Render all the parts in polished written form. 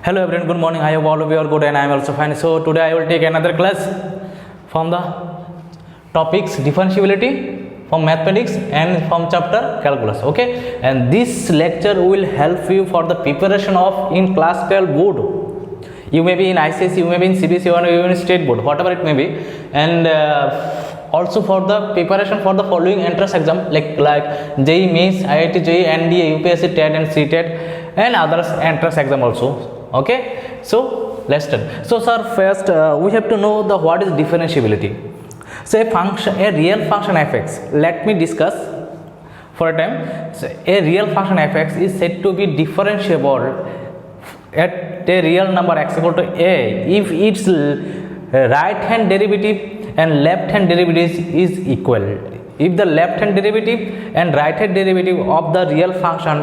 Hello everyone, good morning. I hope all of you are good and I am also fine. So today I will take another class from the topics differentiability from mathematics and from chapter calculus. Okay, and this lecture will help you for the preparation of in class 12 board. You may be in ICSE, you may be in CBSE or even state board, whatever it may be, and also for the preparation for the following entrance exam like JEE Mains, IIT JEE, NDA, UPSC, TET and CTET and others entrance exam also. Okay, so let's start. So sir, first we have to know the what is differentiability. So a real function fx, let me discuss for a time. So a real function fx is said to be differentiable at a real number x equal to a if its right hand derivative and left hand derivative is equal. If the left hand derivative and right hand derivative of the real function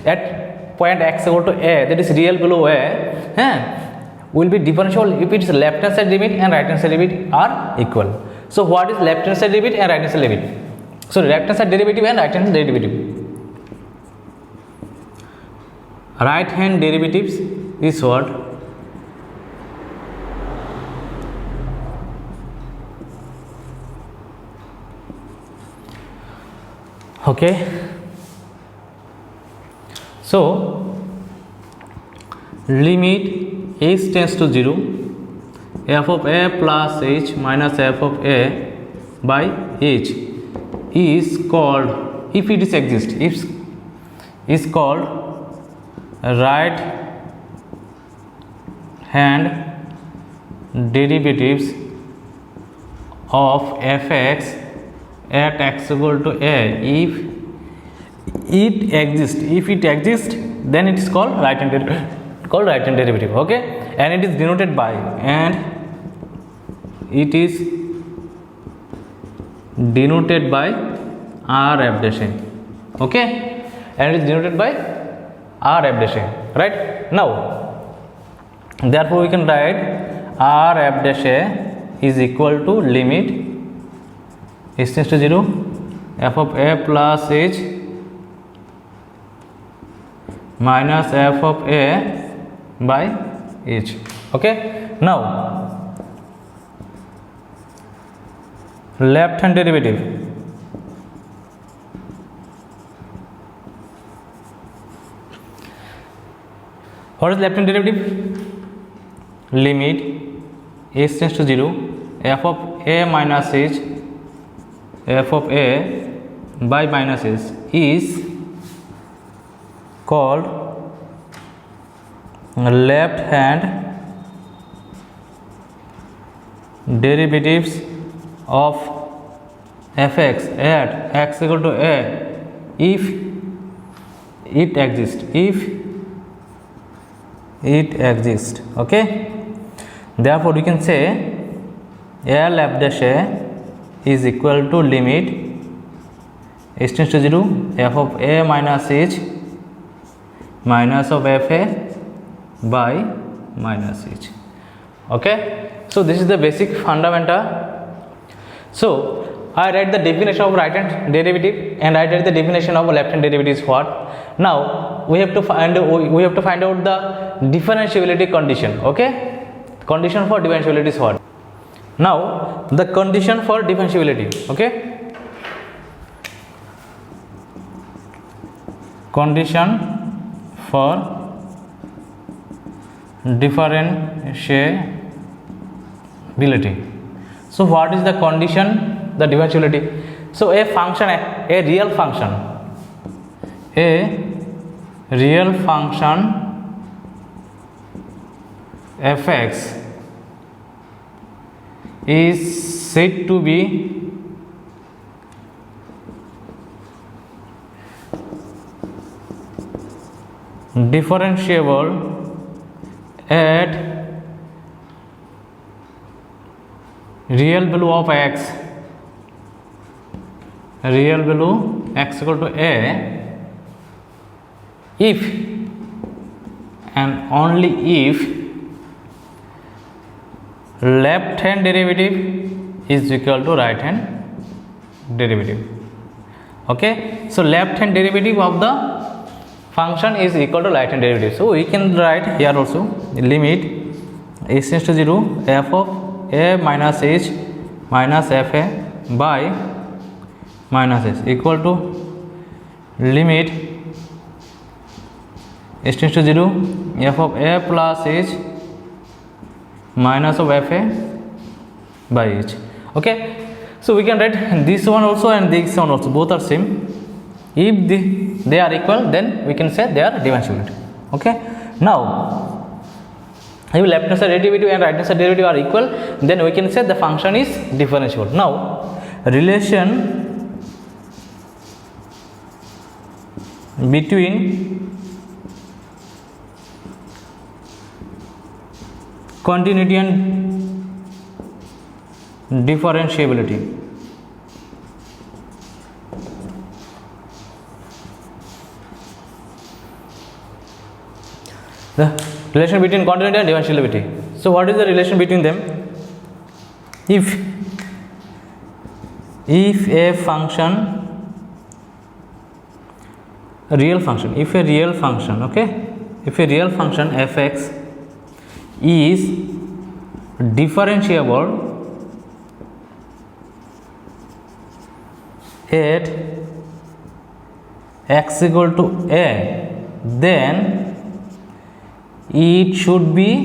at point x equal to a, that is real below a, will be differentiable if its left hand side limit and right hand side limit are equal. So what is left hand side limit and right hand side limit? So left hand side derivative and right hand derivative. Right hand derivatives is what? Okay. So limit h tends to 0, f of a plus h minus f of a by h is called, if it is exist, is called right hand derivatives of fx at x equal to a. If it exists, then it is called right hand derivative. Okay, and it is denoted by, r f dashing. Okay, and it is denoted by r f dashing. Right now, therefore we can write r f dash a is equal to limit h tends to 0, f of a plus h minus f of a by h. Okay, now left hand derivative, what is left hand derivative? Limit h tends to 0, f of a minus h, f of a by minus h is called left hand derivatives of fx at x equal to a if it exists. Okay, therefore we can say l f dash a is equal to limit h tends to 0, f of a minus h minus of f a by minus h. Okay, so this is the basic fundamental. So I write the definition of right hand derivative and I write the definition of left hand derivative is what. Now we have to find out the differentiability condition. Okay, condition for differentiability is what? Now the condition for differentiability. Okay, condition for differentiability. So what is the condition? The differentiability. So a function, a real function fx is said to be differentiable at real value of x, equal to a if and only if left hand derivative is equal to right hand derivative. Okay, so left hand derivative of the function is equal to right hand derivative. So we can write here also limit h tends to 0 f of a minus h minus f a by minus h equal to limit h tends to 0 f of a plus h minus of f a by h. Okay, so we can write this one also and this one also, both are same. If they are equal, then we can say they are differentiable. Okay, now if left hand side derivative and right hand side derivative are equal, then we can say the function is differentiable. Now relation between continuity and differentiability. The relation between continuity and differentiability. So what is the relation between them? If a function, a real function, if a real function, okay, if a real function f(x) is differentiable at x equal to a, then it should be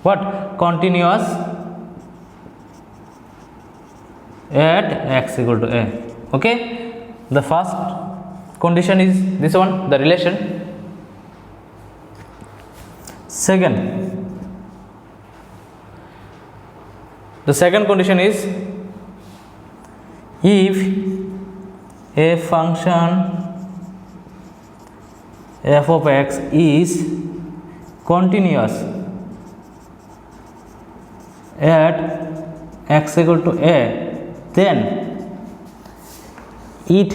what? Continuous at x equal to a. Okay, the first condition is this one, the relation. The second condition is if a function f of x is continuous at x equal to a, then it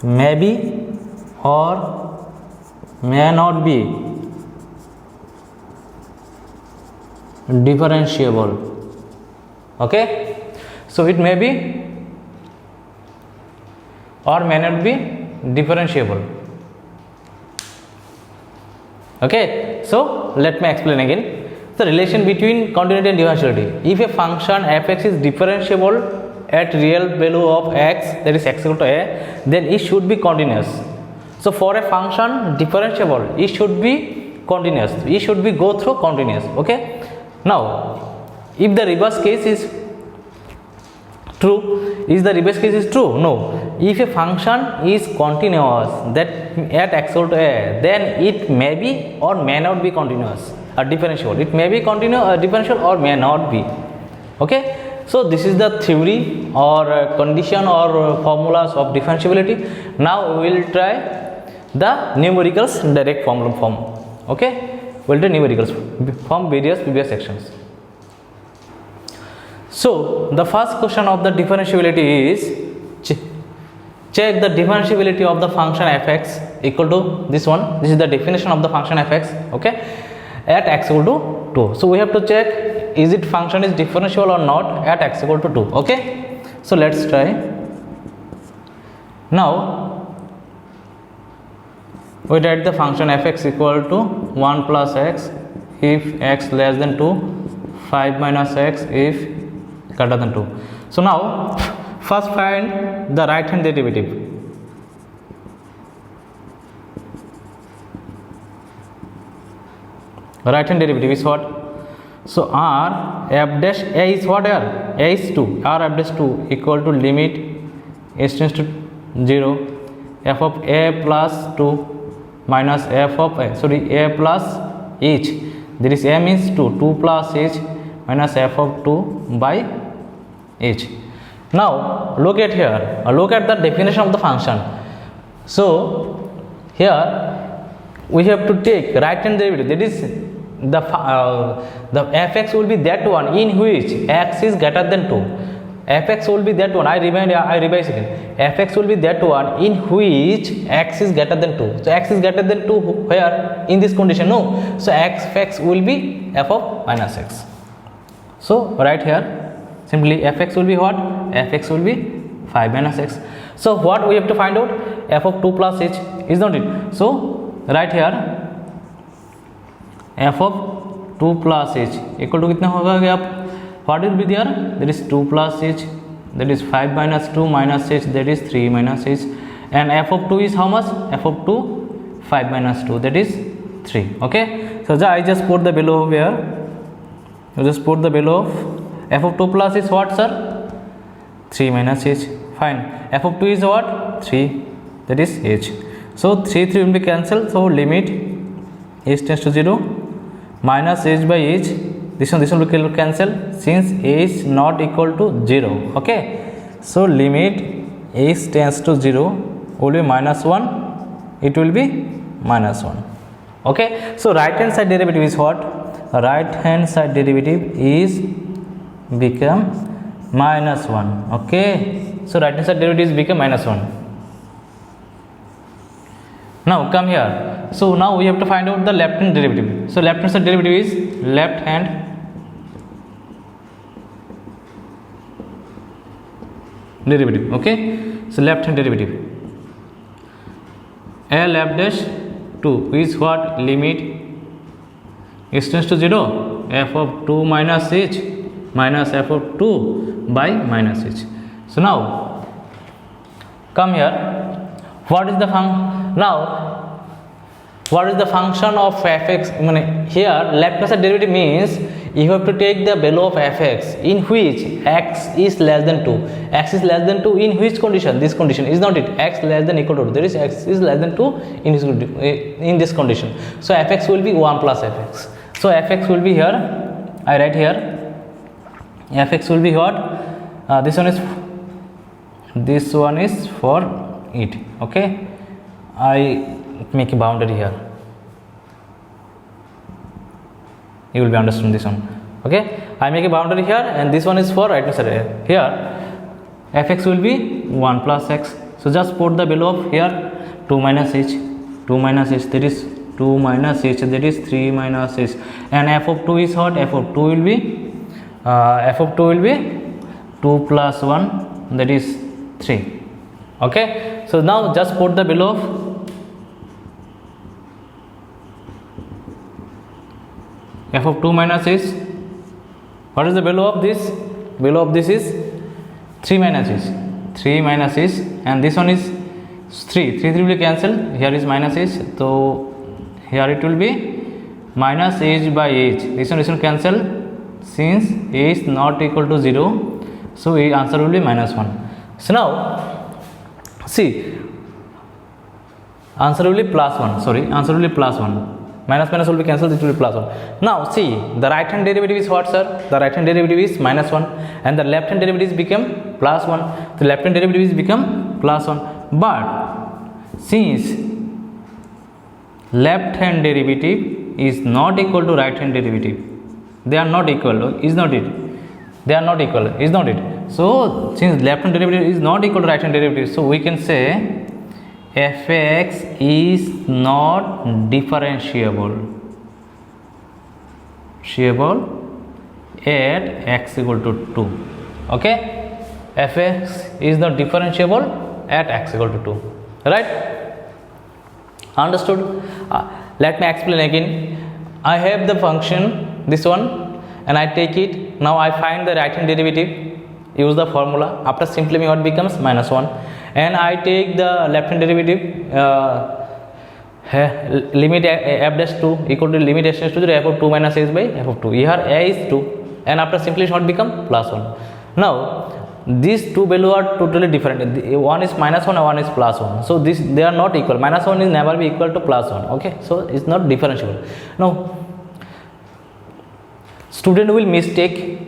may be or may not be differentiable. Okay, so it may be or may not be differentiable. Okay, so let me explain again the relation between continuity and differentiability. If a function f(x) is differentiable at real value of x, that is x equal to a, then it should be continuous. So for a function differentiable, it should be continuous, it should be go through continuous. Okay, now if the reverse case is true, is the reverse case is true? No. If a function is continuous that at x equal to a, then it may be or may not be continuous or differentiable. It may be continuous or differential or may not be. Okay, so this is the theory or condition or formulas of differentiability. Now we will try the numericals direct formula form. Okay, we will do numericals from various previous sections. So the first question of the differentiability is check the differentiability of the function f(x) equal to this one. This is the definition of the function f(x), okay, at x equal to 2. So we have to check is it function is differentiable or not at x equal to 2. Okay, so let's try. Now we write the function f(x) equal to 1 plus x if x less than 2, 5 minus x if greater than 2. So now first find the right hand derivative. Right hand derivative is what? So r f dash a is what here? A is 2. R f dash 2 equal to limit h tends to 0 f of a plus 2 minus f of a, a plus h. There is a means 2. 2 plus h minus f of 2 by h. Now look at here, look at the definition of the function. So here we have to take right hand derivative, that is the f(x) will be that one in which x is greater than 2. f(x) will be that one, I revise again, f(x) will be that one in which x is greater than 2. So x is greater than 2 where? In this condition, no. So f(x) will be f of minus x. So right here Simply fx will be what? Fx will be 5 minus x. So what we have to find out? F of 2 plus h, is not it? So right here f of 2 plus h equal to कितना होगा कि आप what will be there? That is 2 plus h, that is 5 minus 2 minus h, that is 3 minus h, and f of 2 is how much? F of 2 5 minus 2, that is 3. Okay, so I just put the value over here. You just put the value of f of 2 plus is what, sir? 3 minus h. Fine. F of 2 is what? 3, that is h. So 3 will be cancelled. So limit h tends to 0 minus h by h. This one will cancel since h not equal to 0. Okay, so limit h tends to 0 will be minus 1. It will be minus 1. Okay, so right hand side derivative is what? Right hand side derivative is become minus 1. Okay, so right hand side derivative is become minus 1. Now come here. So now we have to find out the left hand derivative. So left hand side derivative is left hand derivative. Okay, so left hand derivative L f dash 2 is what? Limit x tends to 0 f of 2 minus h minus f of 2 by minus h. So now come here. What is the what is the function of fx? Here left hand side derivative means you have to take the value of fx in which x is less than 2. X is less than 2 in which condition? This condition, is not it? X less than equal to 2. There is x is less than 2 in this condition. So fx will be 1 plus fx. So fx will be here. I write here. Fx will be what? This one is for it. Okay, I make a boundary here. You will be understanding this one. Okay, I make a boundary here, and this one is for right hand side. Here fx will be 1 plus x. So just put the value of here 2 minus h, 2 minus h, that is 2 minus h, that is 3 minus h, and f of 2 is what? F of 2 will be 2 plus 1, that is 3. Okay, so now just put the value of f of 2 minus is, what is the value of this? Value of this is 3 minus is 3 minus is, and this one is 3 will be cancelled. Here is minus h, so here it will be minus h by h. This one cancel since h is not equal to 0, so answer will be minus 1. So now see, answer will be plus 1. Sorry, answer will be plus 1. Minus minus will be cancelled, it will be plus 1. Now see, the right hand derivative is what, sir? The right hand derivative is minus 1, and the left hand derivative is become plus 1. The left hand derivative is become plus 1. But since left hand derivative is not equal to right hand derivative, they are not equal, is not it? They are not equal, is not it? So since left hand derivative is not equal to right hand derivative, so we can say fx is not differentiable at x equal to 2. Okay, fx is not differentiable at x equal to 2. Right? Understood? Let me explain again. I have the function, this one, and I take it. Now I find the right hand derivative, use the formula. After simplifying, what becomes? Minus 1. And I take the left hand derivative, limit f dash 2 equal to limit h tends to 0 f of 2 minus h by f of 2. Here a is 2, and after simplifying, what become? Plus 1. Now these two values are totally different. One is minus 1 and one is plus 1. So they are not equal. Minus 1 is never be equal to plus 1. Okay, so it's not differentiable. Now student will mistake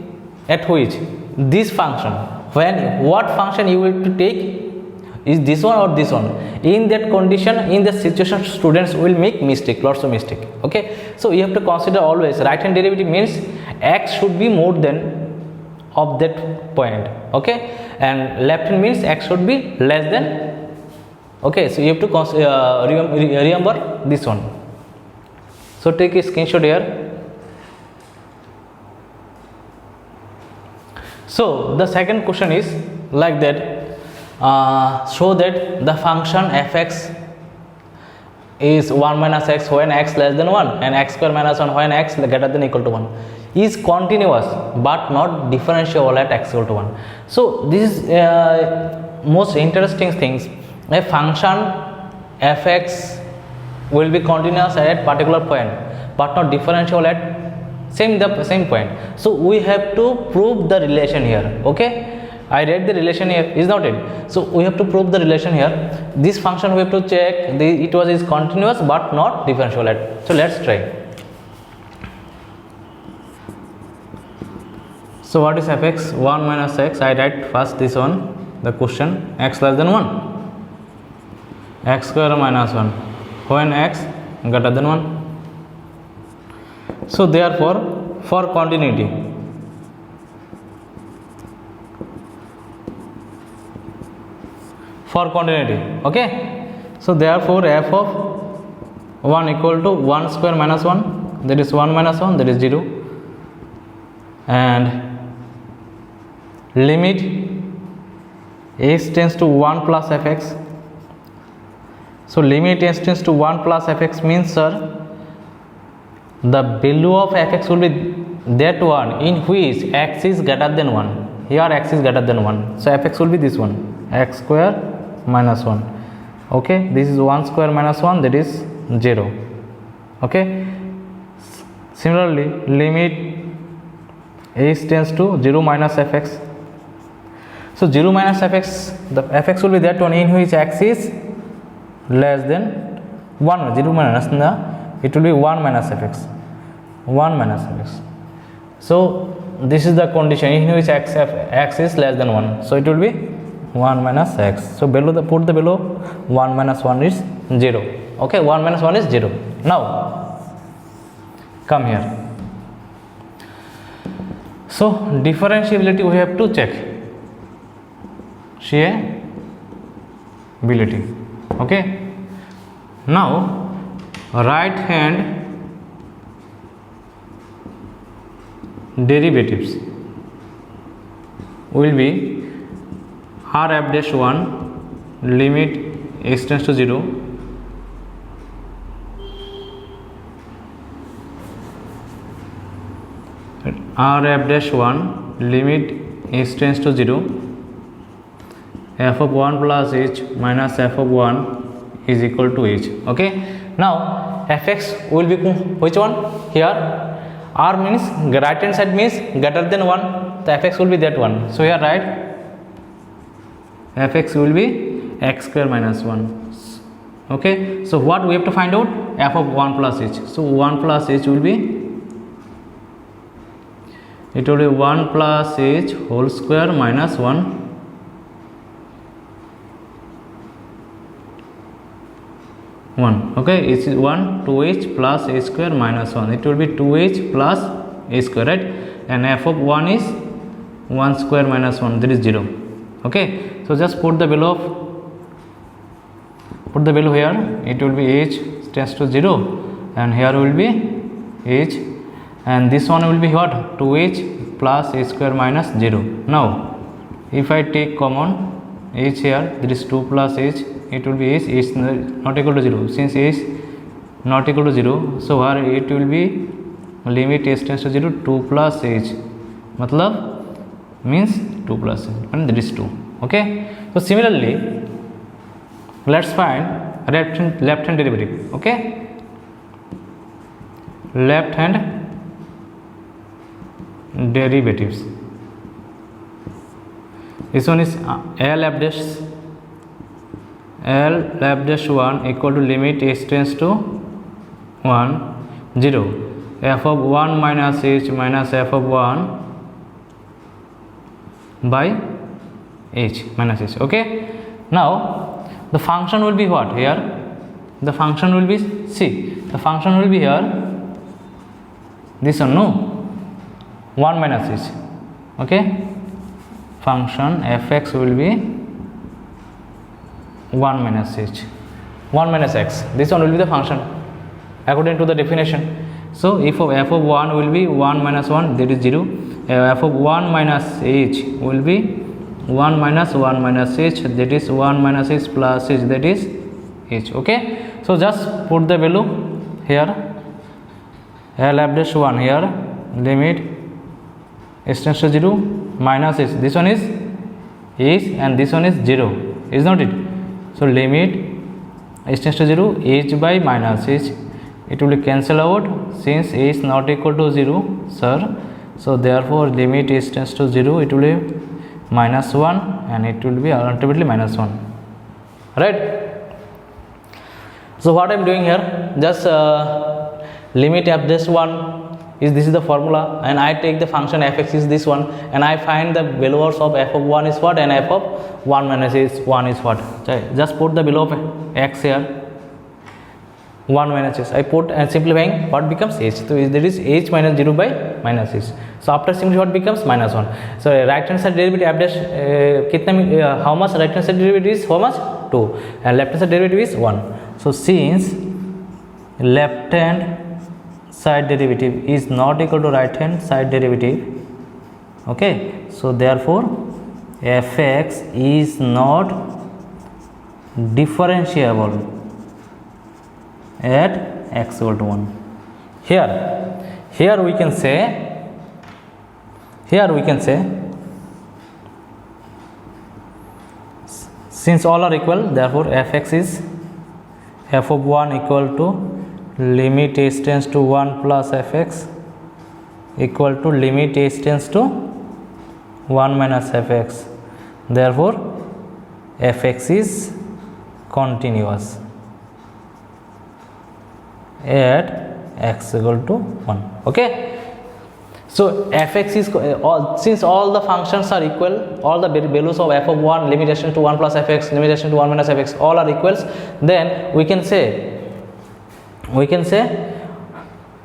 at which this function, when what function you will to take, is this one or this one. In that condition, in that situation, students will make mistake, lots of mistake. Okay, so you have to consider always right hand derivative means x should be more than of that point. Okay, and left hand means x should be less than. Okay, so you have to remember this one. So take a screenshot here. So the second question is like that, show that the function fx is 1 minus x when x less than 1 and x square minus 1 when x greater than equal to 1 is continuous but not differentiable at x equal to 1. So this is most interesting things. A function fx will be continuous at particular point but not differentiable at the same point. So we have to prove the relation here. Okay, I read the relation here, is not it? So we have to prove the relation here. This function we have to check it is continuous but not differentiable at. So let's try. So what is fx? 1 minus x. I write first this one, the question, x less than 1, x square minus 1 when x greater than 1. So therefore, for continuity, okay, so therefore f of 1 equal to 1 square minus 1, that is 1 minus 1, that is 0, and limit h tends to 1 plus fx. So limit h tends to 1 plus fx means, sir, the value of fx will be that one in which x is greater than 1. Here x is greater than 1. So fx will be this one, x square minus 1. Okay, this is 1 square minus 1, that is 0. Okay, similarly limit h tends to 0 minus fx. So 0 minus fx, the fx will be that one in which x is less than 1. 0 minus it will be 1 minus fx, 1 minus fx. So this is the condition in which x is less than 1. So it will be 1 minus x. So below put the below 1 minus 1 is 0. Okay, 1 minus 1 is 0. Now come here. So differentiability we have to check. Ability. Okay. Now right hand derivatives will be r f dash 1 limit x tends to 0 r f dash 1 limit x tends to 0 f of 1 plus h minus f of 1 is equal to h. Okay, now fx will be which one? Here r means right hand side means greater than 1, the fx will be that one. So here write fx will be x square minus 1. Okay, so what we have to find out? F of 1 plus h. So 1 plus h will be, it will be 1 plus h whole square minus 1 1. Okay, it is 1 2h plus h square minus 1. It will be 2h plus h square, right? And f of 1 is 1 square minus 1, that is 0. Okay, so just put the value here. It will be h tends to 0 and here will be h, and this one will be what? 2h plus h square minus 0. Now if I take common h here, there is 2 plus h, it will be h is not equal to 0. Since h not equal to 0, so here it will be limit h tends to 0 2 plus h, matlab means 2 plus h, and that is 2. Okay, so similarly let's find left hand derivative. Okay, left hand derivatives. This one is L f dash 1 equal to limit h tends to 1 0 f of 1 minus h minus f of 1 by h minus h. Okay, now the function will be what here? The function will be, see, the function will be here, this one, no, 1 minus h. Okay, function fx will be 1 minus h, 1 minus x. This one will be the function according to the definition. So if of f of 1 will be 1 minus 1, that is 0, f of 1 minus h will be 1 minus 1 minus h, that is 1 minus h plus h, that is h. Okay, so just put the value here. L f dash 1 here, limit h tends to 0 minus h, this one is h and this one is 0, is not it? So limit h tends to 0, h by minus h, it will be cancel out since h not equal to 0, sir. So therefore limit h tends to 0, it will be minus 1 and it will be ultimately minus 1, right? So what I am doing here, just limit f dash 1 is, this is the formula, and I take the function fx is this one, and I find the values of f of 1 is what and f of 1 minus is 1 is what. Just put the value of x here, 1 minus h, I put, and simplifying what becomes h, so that is h minus 0 by minus h. So after simplifying what becomes minus 1. So right hand side derivative f dash how much, right hand side derivative is how much, 2, and left hand side derivative is 1. So since left hand side derivative is not equal to right hand side derivative, okay, so therefore fx is not differentiable at x equal to 1. Here we can say since all are equal, therefore fx is f of 1 equal to limit h tends to 1 plus fx equal to limit h tends to 1 minus fx. Therefore fx is continuous at x equal to 1. Okay, so fx is since all the functions are equal, all the values of f of 1, limitation to 1 plus fx, limitation to 1 minus fx, all are equals, then we can say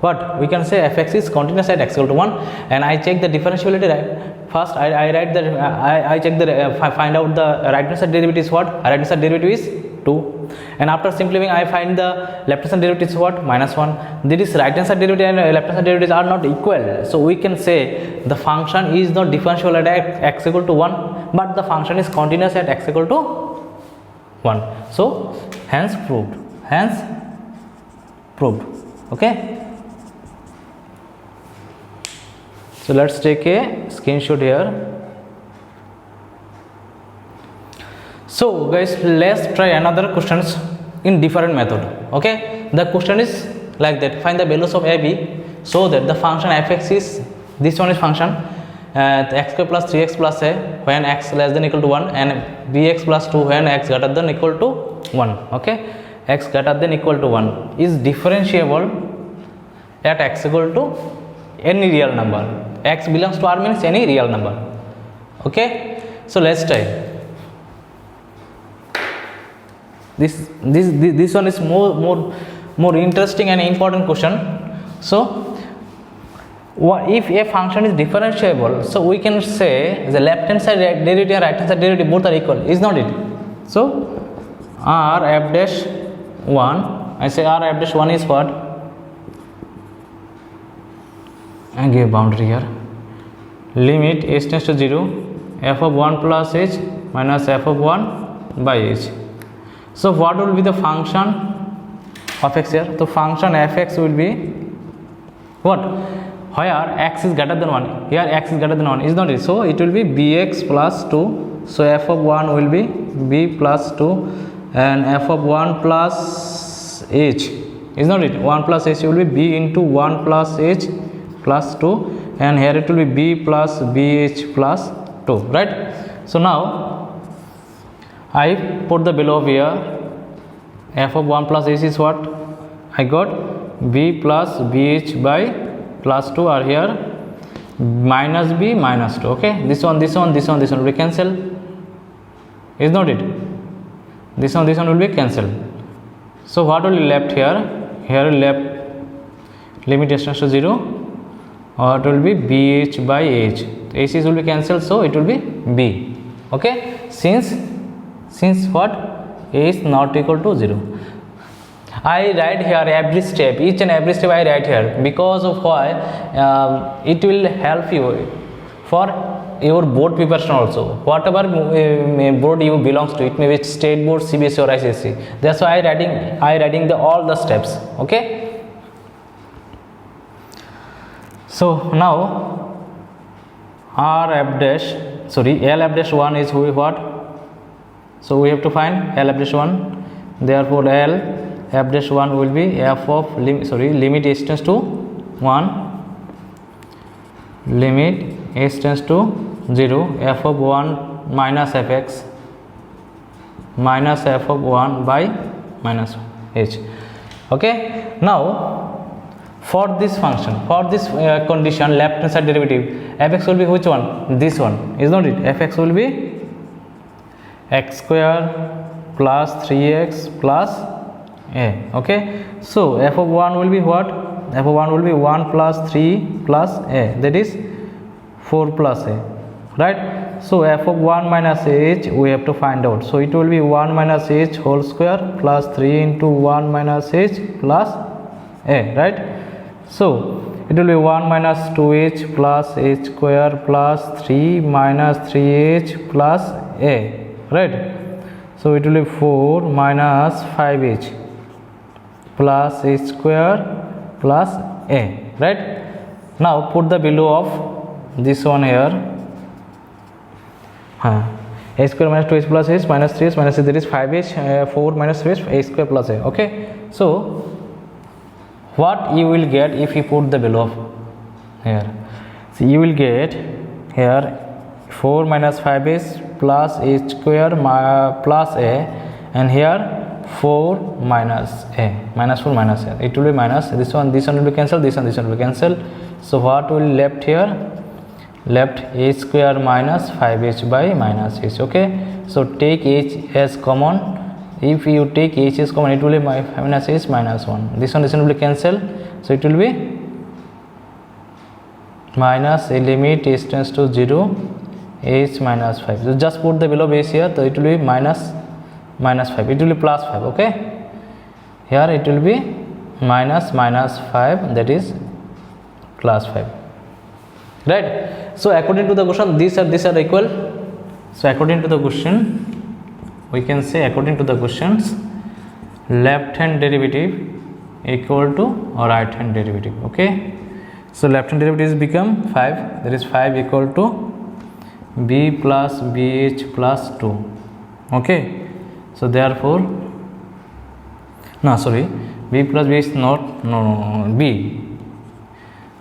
what? We can say fx is continuous at x equal to 1, and I check the differentiability, right? First I write the I check the find out the right hand side derivative is what? Right hand side derivative is 2, and after simplifying I find the left hand side derivative is what? Minus 1. This right hand side derivative and left hand side derivatives are not equal, so we can say the function is not differentiable at x equal to 1, but the function is continuous at x equal to 1. So hence proved. Okay, so let's take a screenshot here. So guys, let's try another questions in different method. Okay, the question is like that: find the values of a b so that the function fx is, this one is function x square plus 3x plus a when x less than equal to 1, and bx plus 2 when x greater than equal to 1. Okay, x greater than equal to 1 is differentiable at x equal to any real number. X belongs to R means any real number. Okay, so let's try. This one is more interesting and important question. So what if a function is differentiable? So we can say the left hand side derivative and right hand side derivative both are equal, is not it? So r f dash 1, I say r f dash 1 is what? I give boundary here. Limit h tends to 0, f of 1 plus h minus f of 1 by h. So what will be the function of x here? So function fx will be what? Where x is greater than 1, here x is greater than 1, is not it? So it will be bx plus 2. So f of 1 will be b plus 2, and f of 1 plus h, is not it? 1 plus h will be b into 1 plus h plus 2, and here it will be b plus bh plus 2, right? So now I put the below here, f of 1 plus h is what? I got b plus bh by plus 2 are here, minus b minus 2. Okay, this one will be cancelled, is not it? This one will be cancelled. So what will be left here? Here left limit h tends to 0, or it will be bh by h. H's will be cancelled, so it will be b. Okay, since what? A is not equal to 0. I write here every step, each and every step I write here, because of why it will help you for your board preparation also. Whatever board you belongs to, it may be state board, CBSE or ICSE. That's why I writing the all the steps. Okay. So now L(1) is what? So we have to find L(1). Therefore L(1) will be f of limit h tends to 1, limit h tends to 0, f of 1 minus fx minus f of 1 by minus h. Okay. Now for this function, for this condition, left hand side derivative, fx will be which one? This one, is not it? Fx will be x square plus 3x plus a. Okay. So f of 1 will be what? F of 1 will be 1 plus 3 plus a, that is 4 plus a, right? So f of 1 minus h we have to find out. So it will be 1 minus h whole square plus 3 into 1 minus h plus a, right? So it will be 1 minus 2h plus h square plus 3 minus 3h plus a, right? So it will be 4 minus 5h plus h square plus a, right? Now put the value of this one here. A square minus 2h plus h minus 3h minus h, that is 5h, 4 minus 3h, a square plus a. Okay. So what you will get if you put the value of here? So you will get here 4 minus 5h plus h square plus a, and here 4 minus a, minus 4 minus a, it will be minus this one will be cancelled, this one will be cancelled. So what will left here? Left h square minus 5h by minus h. Okay. So take h as common. If you take h as common, it will be minus h minus 1. This one will be cancelled. So it will be minus a limit h tends to 0, h minus 5. So just put the below base here. So it will be minus 5. It will be plus 5. Okay. Here it will be minus 5, that is plus 5. Right. So according to the question, these are equal. So according to the question, we can say according to the questions, left hand derivative equal to right hand derivative. Okay. So left hand derivative become 5, that is 5 equal to b plus bh plus 2. Okay. So therefore b plus b is not b.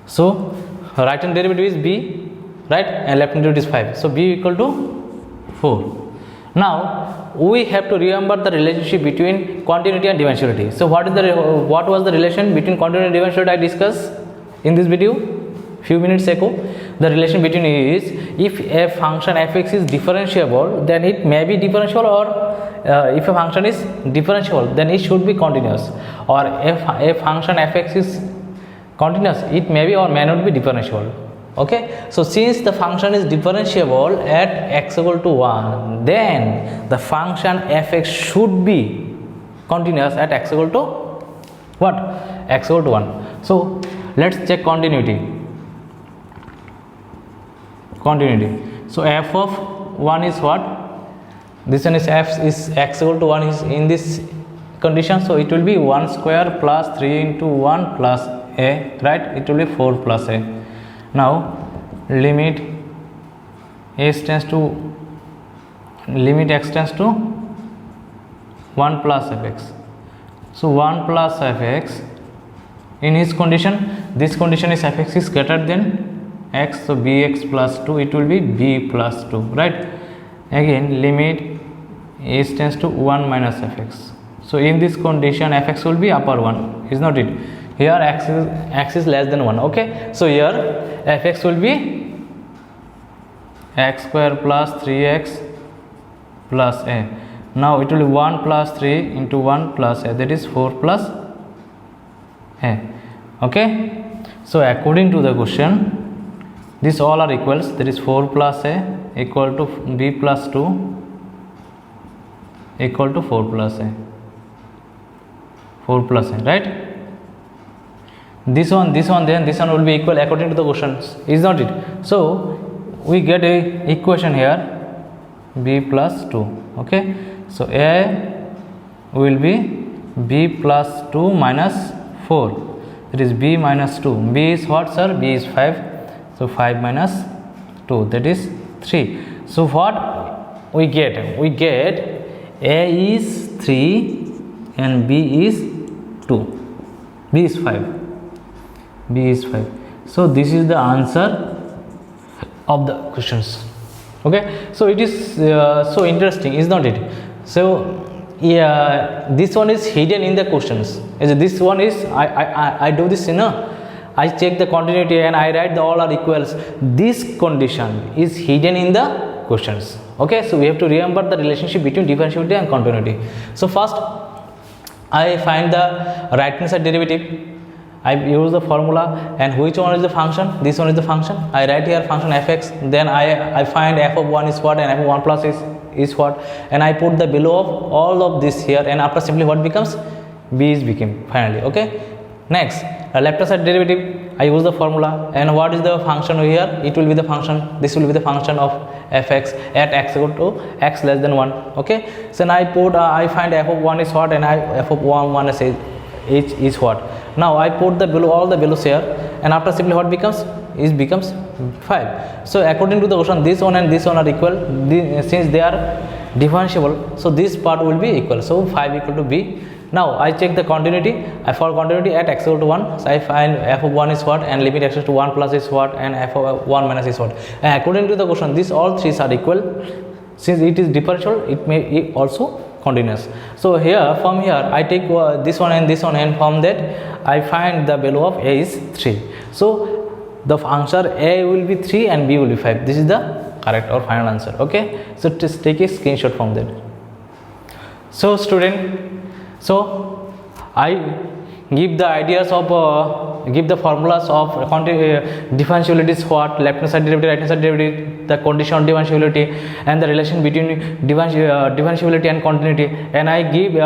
So right hand derivative is b, right, and left hand derivative is 5. So b equal to 4. Now we have to remember the relationship between continuity and differentiability. So what was the relation between continuity and differentiability I discussed in this video few minutes ago? The relation between is, if a function fx is differentiable, then it may be differentiable, or if a function is differentiable, then it should be continuous, or if a function fx is continuous, it may be or may not be differentiable. Okay. So since the function is differentiable at x equal to 1, then the function fx should be continuous at x equal to what? X equal to 1. So let's check continuity. So f of 1 is what? This one is f is x equal to 1 is in this condition, so it will be 1 square plus 3 into 1 plus a, right? It will be 4 plus a. Now limit x tends to 1 plus fx. So 1 plus fx in his condition, this condition is fx is greater than x, so bx plus 2, it will be b plus 2, right? Again limit h tends to 1 minus fx. So in this condition fx will be upper 1, is not it? Here x is less than 1. Okay. So here fx will be x square plus 3x plus a. Now it will be 1 plus 3 into 1 plus a, that is 4 plus a. Okay. So according to the question, these all are equals, that is 4 plus a equal to b plus 2 equal to 4 plus a, right? This one, then this one will be equal according to the questions, is not it? So we get a equation here b plus 2. Okay, so a will be b plus 2 minus 4. It is b minus 2. B is what, sir? B is 5. So 5 minus 2, that is 3. So what we get? We get a is 3 and b is 2. B is 5. B is 5. So this is the answer of the questions. Okay, so it is so interesting, is not it? So yeah, this one is hidden in the questions. This one is I do this, you know, I check the continuity and I write the all are equals. This condition is hidden in the questions. Okay, so we have to remember the relationship between differentiability and continuity. So first I find the right hand side derivative. I use the formula, and which one is the function? This one is the function. I write here function fx. Then I find f of 1 is what and f of 1 plus is what, and I put the below of all of this here, and after simply what becomes? B is became finally. Okay, next left hand side derivative, I use the formula, and what is the function over here? It will be the function, this will be the function of fx at x equal to x less than 1. Okay, so now I put I find f of 1 is what, and f of 1 is what. Now I put the below all the belows here, and after simply what becomes? Is becomes 5. So according to the question, this one and this one are equal. Since they are differentiable, so this part will be equal. So 5 equal to b. Now I check the continuity. For continuity at x equal to 1, so I find f of 1 is what, and limit x to 1 plus is what, and f of 1 minus is what. And according to the question, these all three are equal. Since it is differential, it may be also continuous. So here, from here, I take this one, and from that I find the value of a is 3. So the answer a will be 3 and b will be 5. This is the correct or final answer. Okay, so just take a screenshot from that. So student, so I give the ideas of give the formulas of differentiability is what, left hand side derivative, right hand side derivative, the condition of differentiability, and the relation between differentiability and continuity. And I give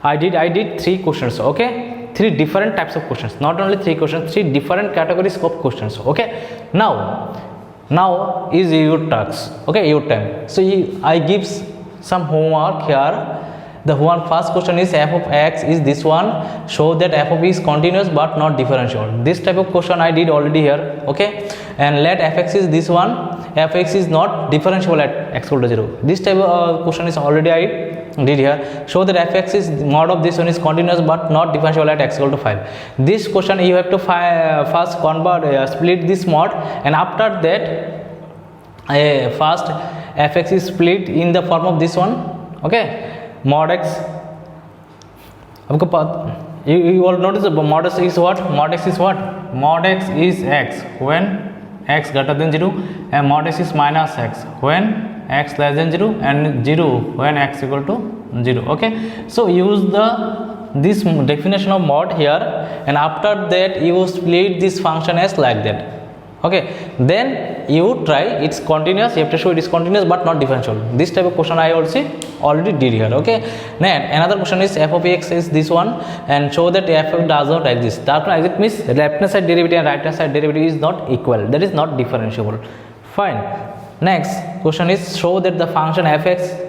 I did 3 questions. Okay, 3 different types of questions, not only 3 questions, 3 different categories of questions. Okay, now is your task. Okay, your time. So I give some homework here. The one first question is f of x is this one, show that f of is continuous but not differentiable. This type of question I did already here. Okay, and let fx is this one, fx is not differentiable at x equal to 0. This type of question is already I did here. Show that fx is mod of this one is continuous but not differentiable at x equal to 5. This question you have to first convert split this mod, and after that first fx is split in the form of this one. Okay, mod x, you all notice the mod x is what? Mod x is what? Mod x is x when x greater than 0, and mod x is minus x when x less than 0, and 0 when x equal to 0. Okay, so use this definition of mod here, and after that you split this function as like that. Okay, then you try it's continuous, you have to show it is continuous but not differentiable. This type of question I also already did here. Okay, then another question is f of x is this one, and show that f does not exist. That exist means left hand side derivative and right hand side derivative is not equal, that is not differentiable. Fine. Next question is show that the function fx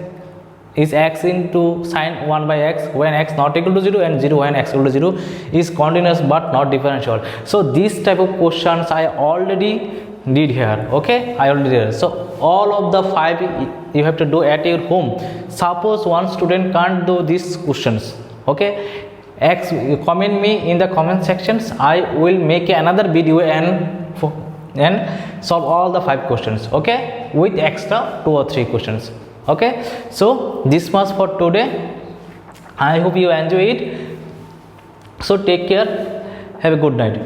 is x into sine 1 by x when x not equal to 0, and 0 when x equal to 0 is continuous but not differentiable. So these type of questions I already did here. Okay, I already did. So all of the 5 you have to do at your home. Suppose one student can't do these questions. Okay, comment me in the comment sections. I will make another video and solve all the 5 questions. Okay, with extra 2 or 3 questions. Okay, so this much for today. I hope you enjoy it. So take care, have a good night.